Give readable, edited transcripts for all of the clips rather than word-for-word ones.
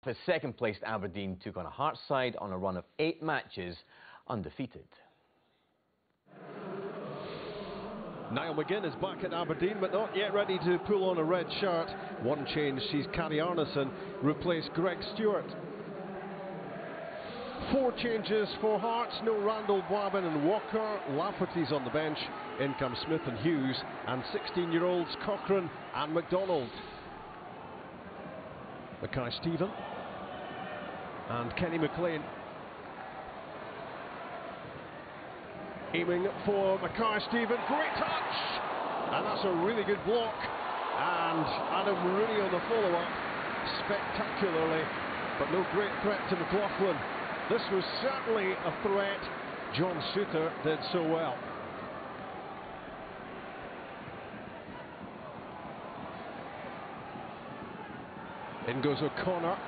The second-placed Aberdeen took on a Hearts side on a run of 8 matches undefeated. Niall McGinn is back at Aberdeen, but not yet ready to pull on a red shirt. One change sees Carrie Arneson replace Greg Stewart. 4 changes for Hearts. No Randall, Boivin and Walker. Lafferty's on the bench. In come Smith and Hughes, and 16-year-olds Cochrane and MacDonald. Mackay-Steven and Kenny McLean. Aiming for Mackay-Steven, great touch! And that's a really good block. And Adam Rooney on the follow-up, spectacularly, but no great threat to McLaughlin. This was certainly a threat. John Suter did so well. In goes O'Connor,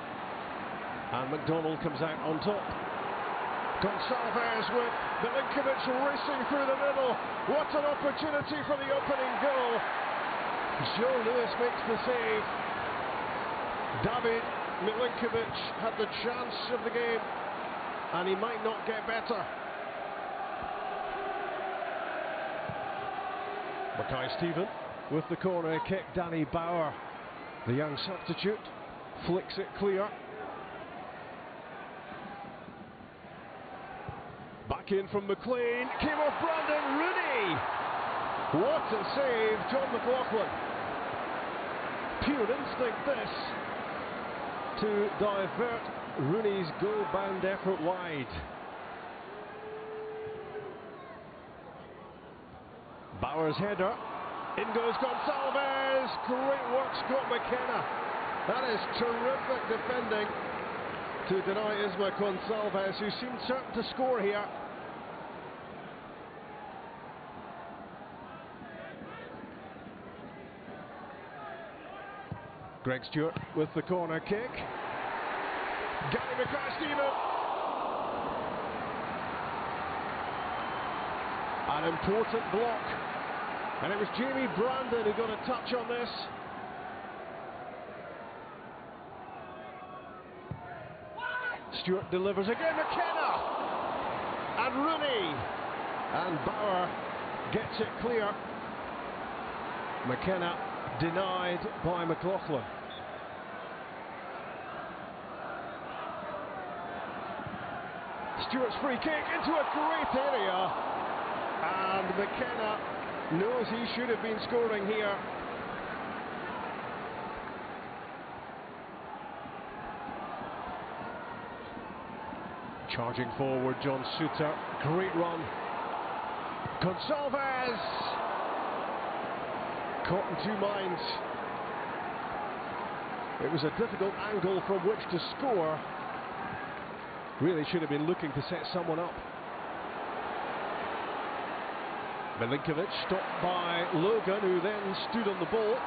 and MacDonald comes out on top. Gonsalves with Milinkovic racing through the middle. What an opportunity for the opening goal. Joe Lewis makes the save. David Milinkovic had the chance of the game, and he might not get better. Mackay-Steven with the corner kick. Danny Bauer, the young substitute, flicks it clear. Back in from McLean, came off Brandon Rooney. What a save, John McLaughlin. Pure instinct this, to divert Rooney's goal-bound effort wide. Bauer's header, in goes Gonsalves. Great work, Scott McKenna. That is terrific defending to deny Isma Gonsalves, who seemed certain to score here. Greg Stewart with the corner kick. Gary Mackay-Steven. An important block. And it was Jamie Brandon who got a touch on this. Stewart delivers again, McKenna! And Rooney! And Bauer gets it clear. McKenna denied by McLaughlin. Stewart's free kick into a great area. And McKenna knows he should have been scoring here. Charging forward, John Suter. Great run. Gonsalves! Caught in 2 minds. It was a difficult angle from which to score. Really should have been looking to set someone up. Milinkovic stopped by Logan, who then stood on the ball.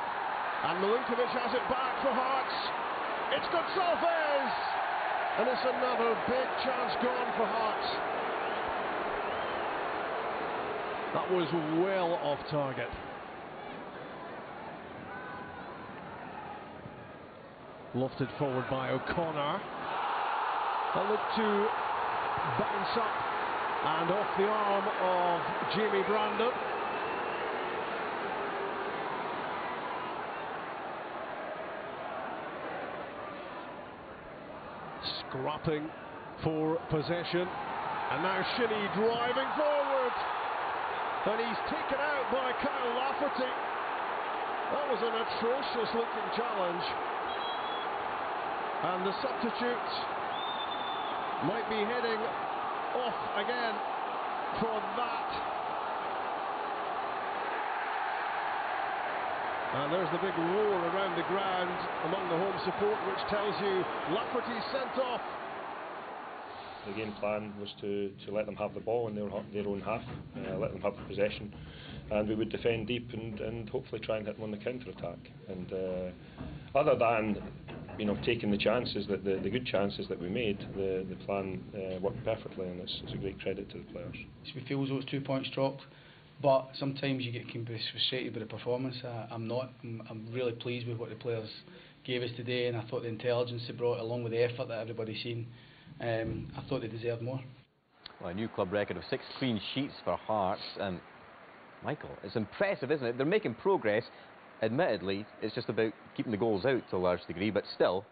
And Milinkovic has it back for Hearts. It's Gonsalves! And it's another big chance gone for Hearts. That was well off target. Lofted forward by O'Connor. A look to bounce up and off the arm of Jamie Brandon. Scrapping for possession, and now Shinnie driving forward, and he's taken out by Kyle Lafferty. That was an atrocious looking challenge, and the substitute might be heading off again for that. And there's the big roar around the ground among the home support, which tells you Lafferty's sent off. The game plan was to let them have the ball in their own half, let them have the possession, and we would defend deep and hopefully try and hit them on the counter-attack. And other than taking the chances, the good chances that we made, the plan worked perfectly, and it's a great credit to the players. We feel as though it's 2 points dropped, but sometimes you can be frustrated with the performance. I'm not. I'm really pleased with what the players gave us today, and I thought the intelligence they brought along with the effort that everybody's seen, I thought they deserved more. Well, a new club record of 6 clean sheets for Hearts. And Michael, it's impressive, isn't it? They're making progress. Admittedly, it's just about keeping the goals out to a large degree, but still,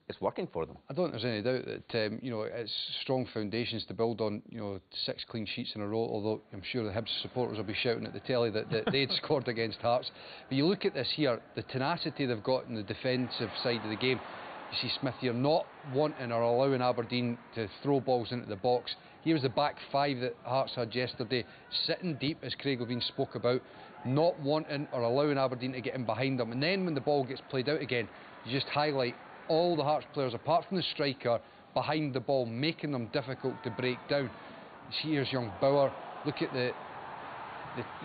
it's working for them. I don't think there's any doubt that you know, it's strong foundations to build on. You know, 6 clean sheets in a row. Although I'm sure the Hibs supporters will be shouting at the telly that they'd scored against Hearts. But you look at this here, the tenacity they've got in the defensive side of the game. You see Smith here not wanting or allowing Aberdeen to throw balls into the box. Here was the back 5 that Hearts had yesterday, sitting deep, as Craig Levein spoke about, not wanting or allowing Aberdeen to get in behind them. And then when the ball gets played out again, you just highlight all the Hearts players, apart from the striker, behind the ball, making them difficult to break down. You see here's young Bauer. Look at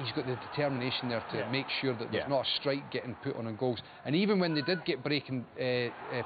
he's got the determination there to make sure that there's not a strike getting put on goals. And even when they did get breaking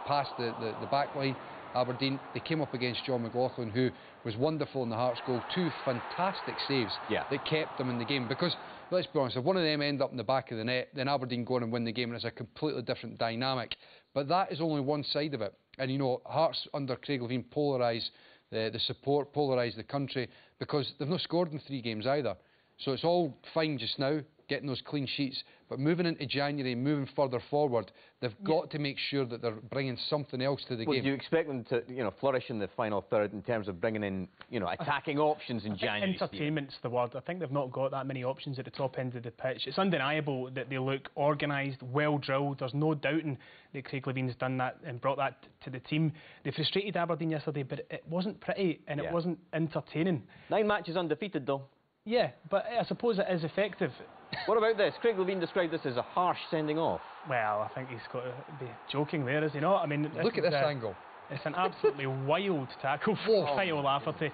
past the back line, Aberdeen, they came up against John McLaughlin, who was wonderful in the Hearts goal. 2 fantastic saves that kept them in the game. Because, let's be honest, if one of them end up in the back of the net, then Aberdeen go on and win the game, and it's a completely different dynamic. But that is only one side of it. And, you know, Hearts under Craig Levein polarise the support, polarise the country, because they've not scored in 3 games either. So it's all fine just now, getting those clean sheets, but moving into January, moving further forward, they've got to make sure that they're bringing something else to the game. Do you expect them to, you know, flourish in the final third in terms of bringing in, you know, attacking options in January? Entertainment's the word. I think they've not got that many options at the top end of the pitch. It's undeniable that they look organised, well drilled. There's no doubting that Craig Levein's done that and brought that to the team. They frustrated Aberdeen yesterday, but it wasn't pretty and it wasn't entertaining. 9 matches undefeated though. Yeah, but I suppose it is effective. What about this? Craig Levein described this as a harsh sending off. Well, I think he's got to be joking there, is he not? I mean, look at this angle. It's an absolutely wild tackle for Kyle Lafferty,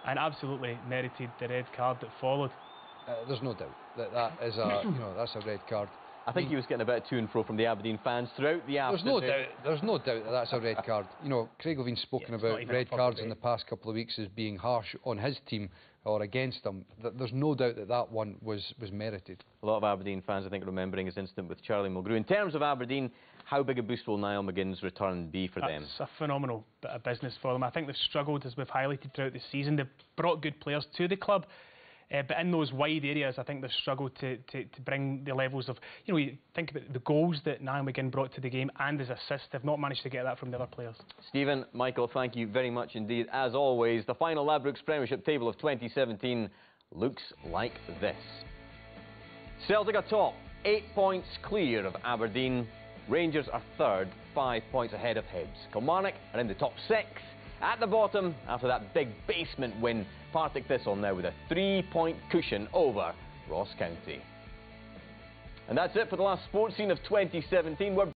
and absolutely merited the red card that followed. There's no doubt that is a that's a red card. I think he was getting a bit of to and fro from the Aberdeen fans throughout the afternoon. There's no doubt that that's a red card. You know, Craig Levein's spoken about red cards in the past couple of weeks as being harsh on his team or against them. There's no doubt that that one was merited. A lot of Aberdeen fans, I think, remembering his incident with Charlie Mulgrew. In terms of Aberdeen, how big a boost will Niall McGinn's return be for them? It's a phenomenal bit of business for them. I think they've struggled, as we've highlighted throughout the season. They've brought good players to the club. But in those wide areas, I think they've struggled to bring the levels of, you know, you think about the goals that Niall McGinn brought to the game and his assists. They've not managed to get that from the other players. Stephen, Michael, thank you very much indeed. As always, the final Ladbrokes Premiership table of 2017 looks like this. Celtic are top, 8 points clear of Aberdeen. Rangers are third, 5 points ahead of Hibs. Kilmarnock are in the top 6. At the bottom, after that big basement win, Partick Thistle now with a 3-point cushion over Ross County. And that's it for the last sports scene of 2017. We're